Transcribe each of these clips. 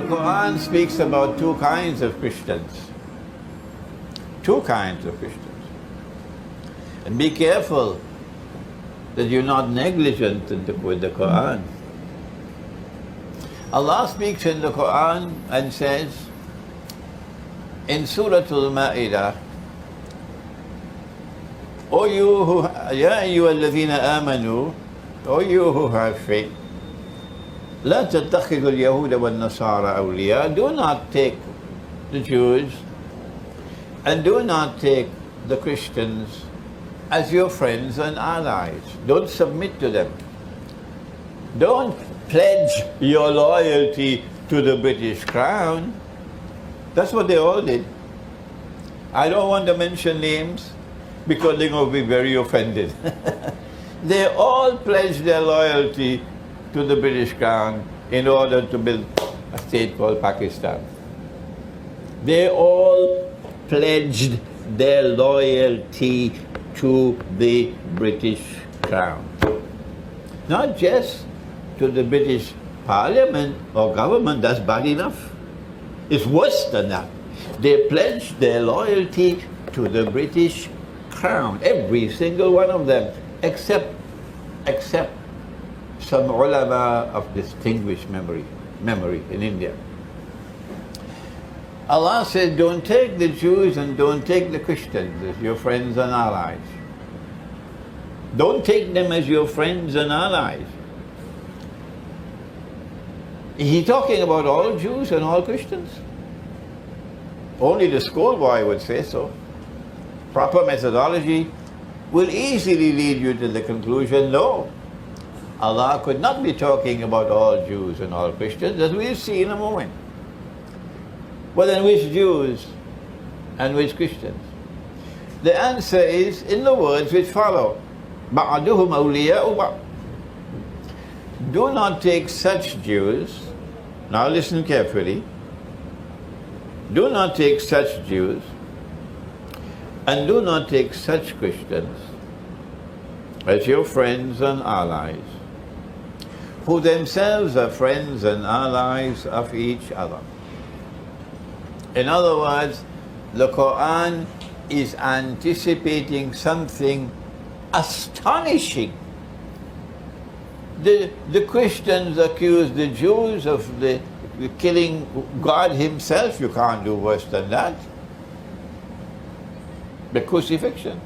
Quran speaks about two kinds of Christians. Two kinds of Christians. And be careful that you're not negligent with the Quran. Allah speaks in the Quran and says in Surah Al-Ma'idah, O you who, Ya ayyuhalladhina amanu, O you who have faith, لا تتخذوا اليهود والنصارى أولياء. Do not take the Jews and do not take the Christians as your friends and allies. Don't submit to them. Don't pledge your loyalty to the British Crown. That's what they all did. I don't want to mention names because they're going to be very offended. They all pledged their loyalty to the British Crown in order to build a state called Pakistan. They all pledged their loyalty to the British Crown. Not just to the British Parliament or government, that's bad enough. It's worse than that. They pledged their loyalty to the British Crown, every single one of them, except some ulama of distinguished memory in India. Allah said, don't take the Jews and don't take the Christians as your friends and allies. Don't take them as your friends and allies. Is he talking about all Jews and all Christians? Only the schoolboy would say so. Proper methodology will easily lead you to the conclusion, no. Allah could not be talking about all Jews and all Christians, as we'll see in a moment. Well, then which Jews and which Christians? The answer is in the words which follow. بَعْدُهُمْ أَوْلِيَاءُ بَعْضٍ. Do not take such Jews, now listen carefully, do not take such Jews and do not take such Christians as your friends and allies, who themselves are friends and allies of each other. In other words, the Quran is anticipating something astonishing. The Christians accuse the Jews of the killing God himself. You can't do worse than that. The crucifixion.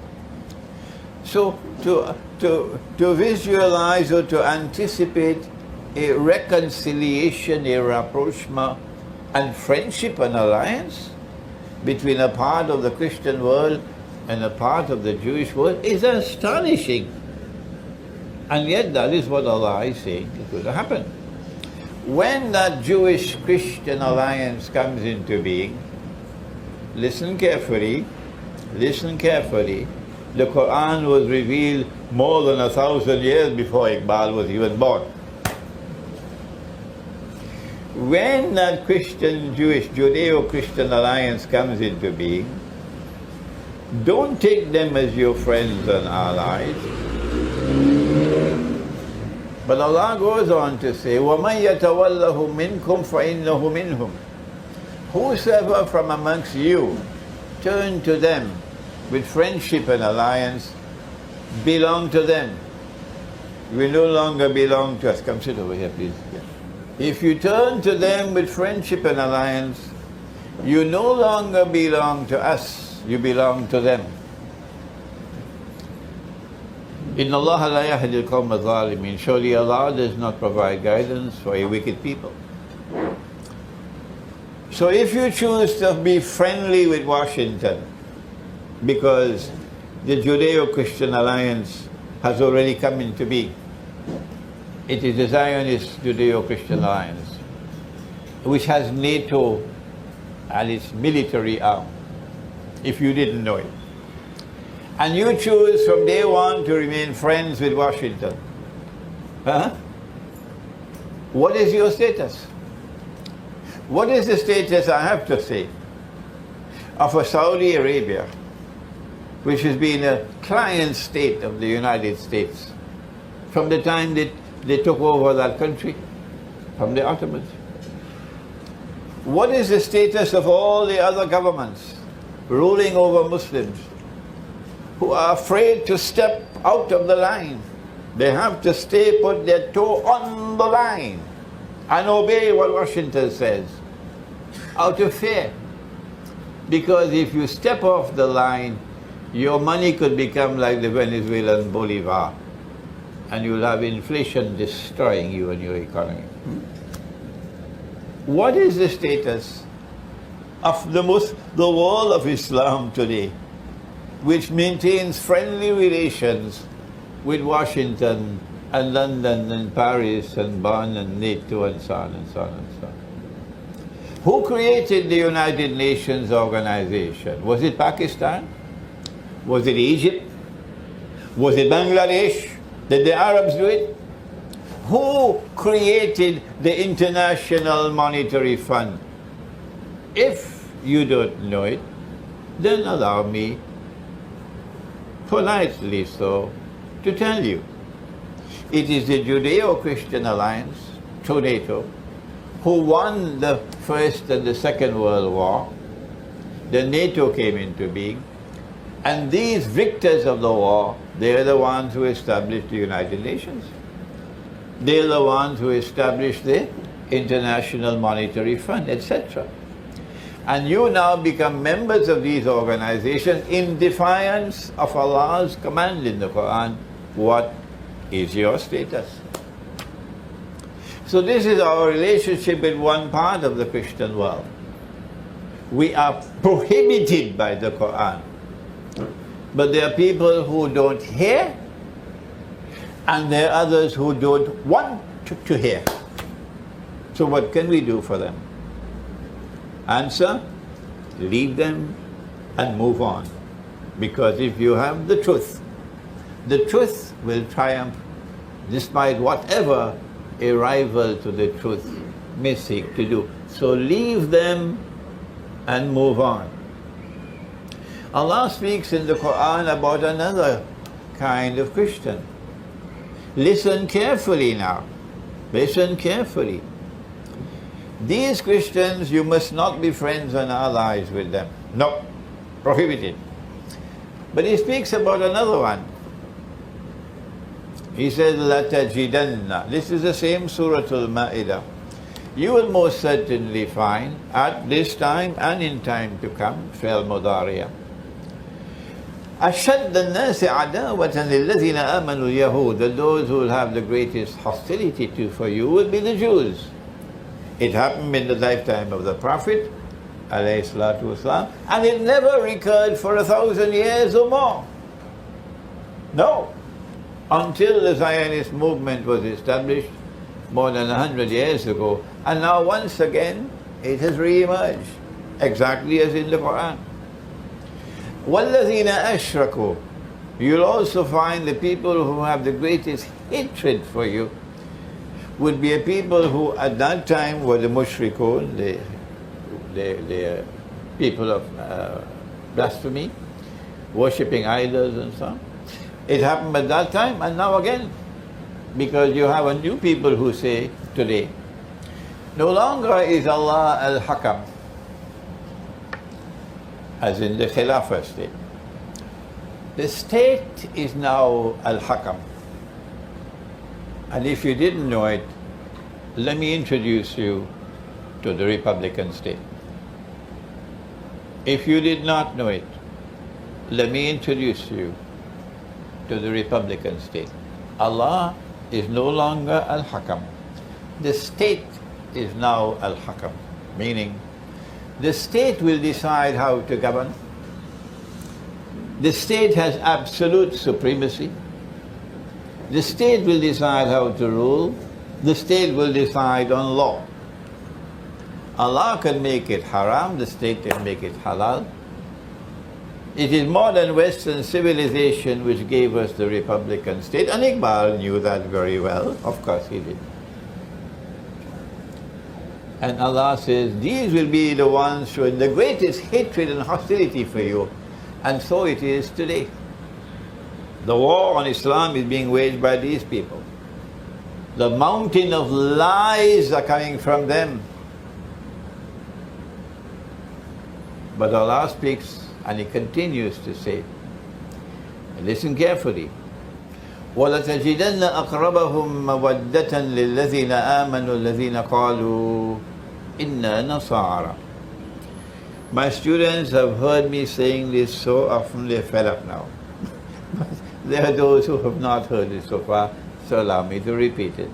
So to visualize or to anticipate a reconciliation, a rapprochement, and friendship and alliance between a part of the Christian world and a part of the Jewish world is astonishing. And yet that is what Allah is saying is going to happen. When that Jewish-Christian alliance comes into being, listen carefully, the Quran was revealed more than 1,000 years before Iqbal was even born. When that Christian-Jewish, Judeo-Christian alliance comes into being, don't take them as your friends and allies. But Allah goes on to say, وَمَنْ يَتَوَلَّهُ مِنْكُمْ فَإِنَّهُ مِنْهُمْ. Whosoever from amongst you turn to them with friendship and alliance, belong to them. We no longer belong to us. Come sit over here, please. Yeah. If you turn to them with friendship and alliance, you no longer belong to us, you belong to them. Inna Allah la yahdi al-qawm al-zalimin. Surely Allah does not provide guidance for a wicked people. So if you choose to be friendly with Washington, because the Judeo-Christian alliance has already come into being, it is the Zionist Judeo-Christian alliance, which has NATO and its military arm, if you didn't know it. And you choose from day one to remain friends with Washington. Huh? What is your status? What is the status, I have to say, of a Saudi Arabia, which has been a client state of the United States from the time that they took over that country from the Ottomans? What is the status of all the other governments ruling over Muslims who are afraid to step out of the line? They have to put their toe on the line and obey what Washington says out of fear. Because if you step off the line, your money could become like the Venezuelan Bolivar, and you'll have inflation destroying you and your economy. What is the status of the world of Islam today, which maintains friendly relations with Washington and London and Paris and Bonn and NATO and so on and so on and so on? Who created the United Nations organization? Was it Pakistan? Was it Egypt? Was it Bangladesh? Did the Arabs do it? Who created the International Monetary Fund? If you don't know it, then allow me, politely so, to tell you. It is the Judeo-Christian Alliance, through NATO, who won the First and the Second World War. Then NATO came into being. And these victors of the war, they're the ones who established the United Nations. They're the ones who established the International Monetary Fund, etc. And you now become members of these organizations in defiance of Allah's command in the Quran. What is your status? So this is our relationship with one part of the Christian world. We are prohibited by the Quran. But there are people who don't hear, and there are others who don't want to hear. So what can we do for them? Answer: leave them and move on. Because if you have the truth will triumph despite whatever a rival to the truth may seek to do. So leave them and move on. Allah speaks in the Quran about another kind of Christian. Listen carefully now. Listen carefully. These Christians, you must not be friends and allies with them. No, prohibited. But he speaks about another one. He says, لَتَجِدَنَّ. This is the same Surah Al-Ma'idah. You will most certainly find at this time and in time to come, Fi'l Mudariya, أَشَدَّ النَّاسِ عَدَاوَةً لِلَّذِينَ آمَنُوا الْيَهُودَ. Those who will have the greatest hostility for you will be the Jews. It happened in the lifetime of the Prophet, alayhi salatu wasalam, and it never recurred for 1,000 years or more. No. Until the Zionist movement was established more than 100 years ago, and now once again it has re-emerged, exactly as in the Quran. وَالَّذِينَ أَشْرَكُوا. You'll also find the people who have the greatest hatred for you would be a people who at that time were the mushrikun, the people of blasphemy, worshipping idols and so on. It happened at that time and now again, because you have a new people who say today, no longer is Allah al-Hakam, as in the Khilafah state. The state is now al-Hakam. And if you didn't know it, let me introduce you to the Republican state. If you did not know it, let me introduce you to the Republican state. Allah is no longer al-Hakam. The state is now al-Hakam, meaning the state will decide how to govern. The state has absolute supremacy. The state will decide how to rule. The state will decide on law. Allah can make it haram, the state can make it halal. It is modern Western civilization which gave us the Republican state, and Iqbal knew that very well. Of course he did. And Allah says, these will be the ones showing the greatest hatred and hostility for you. And so it is today. The war on Islam is being waged by these people. The mountain of lies are coming from them. But Allah speaks and He continues to say, listen carefully, وَلَتَجِدَنَّ أَقْرَبَهُمْ مَوَدَّةً لِلَّذِينَ آمَنُوا الَّذِينَ قَالُوا إِنَّا نَصَارَى. My students have heard me saying this so often they're fed up now. But there are those who have not heard it so far, so allow me to repeat it.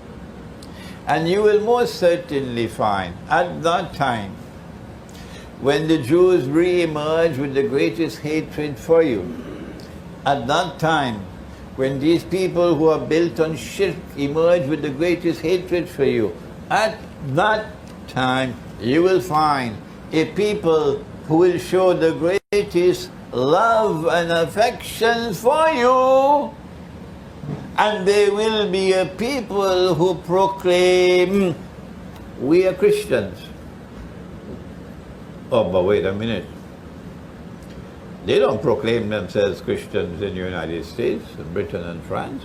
And you will most certainly find at that time, when the Jews re-emerge with the greatest hatred for you, at that time, when these people who are built on shirk emerge with the greatest hatred for you, at that time you will find a people who will show the greatest love and affection for you, and they will be a people who proclaim, we are Christians. Oh, but wait a minute. They don't proclaim themselves Christians in the United States, Britain and France.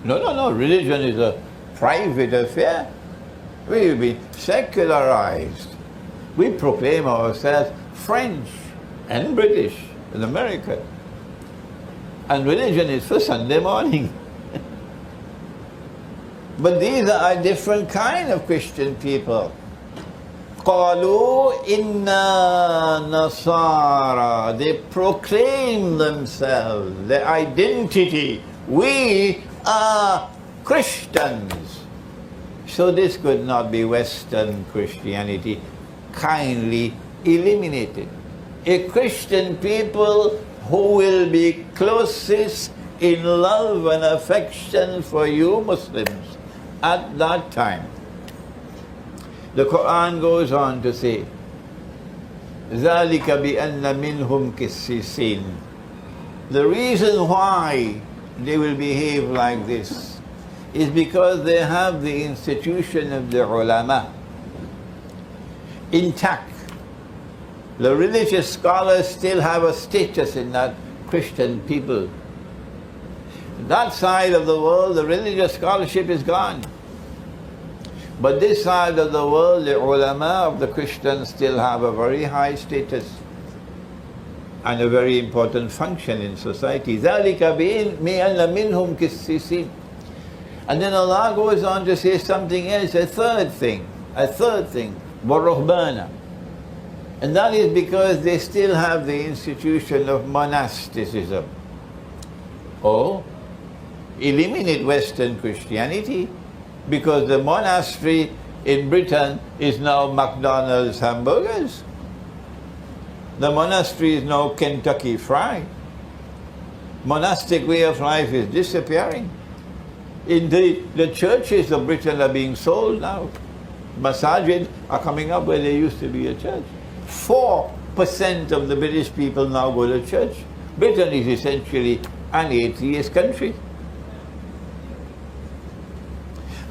No, no, no. Religion is a private affair. We've been secularized. We proclaim ourselves French and British and American. And religion is for Sunday morning. But these are a different kind of Christian people. قَالُوا إِنَّا نَصَارَى. They proclaim themselves, their identity. We are Christians. So this could not be Western Christianity. Kindly eliminated. A Christian people who will be closest in love and affection for you Muslims at that time. The Quran goes on to say, ذَلِكَ بِأَنَّ مِنْهُمْ كِسِّسِينَ. The reason why they will behave like this is because they have the institution of the ulama intact. The religious scholars still have a status in that Christian people. That side of the world, the religious scholarship is gone. But this side of the world, the ulama of the Christians still have a very high status and a very important function in society. ذَلِكَ بِأَنَّ مِنْهُمْ كِسِّسِينَ. And then Allah goes on to say something else, a third thing, وَالرُّهْبَانَ. And that is because they still have the institution of monasticism. Or eliminate Western Christianity, because the monastery in Britain is now McDonald's hamburgers. The monastery is now Kentucky Fried. Monastic way of life is disappearing. Indeed, the churches of Britain are being sold now. Masajid are coming up where there used to be a church. 4% of the British people now go to church. Britain is essentially an atheist country.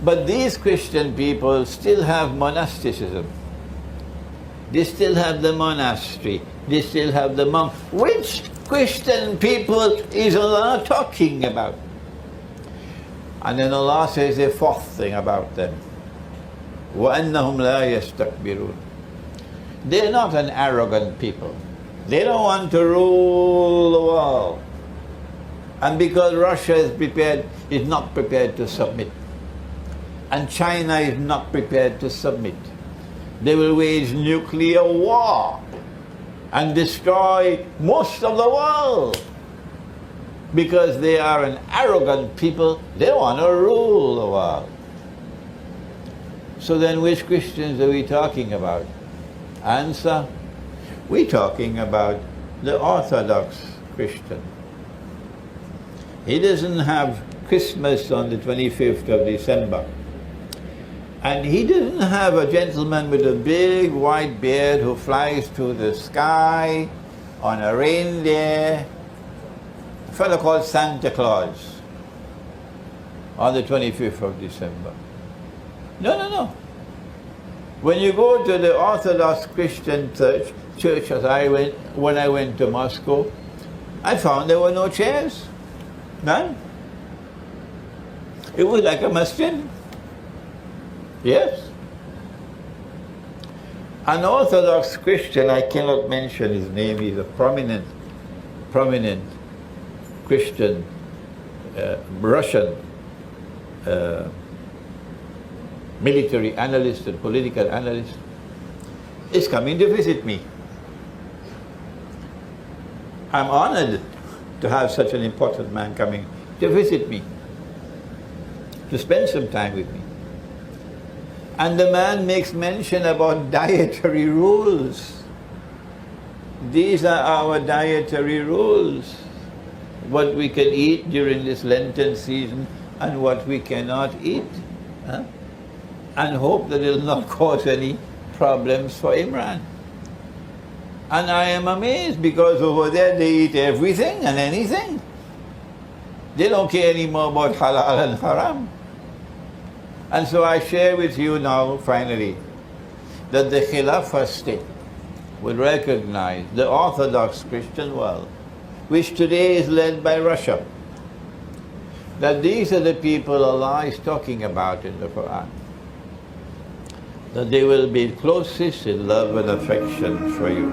But these Christian people still have monasticism. They still have the monastery. They still have the monk. Which Christian people is Allah talking about? And then Allah says a fourth thing about them. وَأَنَّهُمْ لَا يَسْتَكْبِرُونَ. They're not an arrogant people. They don't want to rule the world. And because Russia is not prepared to submit, and China is not prepared to submit, they will wage nuclear war and destroy most of the world. Because they are an arrogant people, they want to rule the world. So then which Christians are we talking about? Answer, we're talking about the Orthodox Christian. He doesn't have Christmas on the 25th of December. And he doesn't have a gentleman with a big white beard who flies through the sky on a reindeer, a fellow called Santa Claus, on the 25th of December. No, no, no. When you go to the Orthodox Christian church as when I went to Moscow, I found there were no chairs. None. It was like a masjid. Yes. An Orthodox Christian, I cannot mention his name, he's a prominent Christian, Russian military analyst and political analyst, is coming to visit me. I'm honored to have such an important man coming to visit me, to spend some time with me. And the man makes mention about dietary rules. These are our dietary rules. What we can eat during this Lenten season and what we cannot eat. Huh? And hope that it will not cause any problems for IMRAN. And I am amazed because over there they eat everything and anything. They don't care anymore about halal and haram. And so I share with you now, finally, that the Khilafah state would recognize the Orthodox Christian world, which today is led by Russia, that these are the people Allah is talking about in the Quran, that they will be closest in love and affection for you.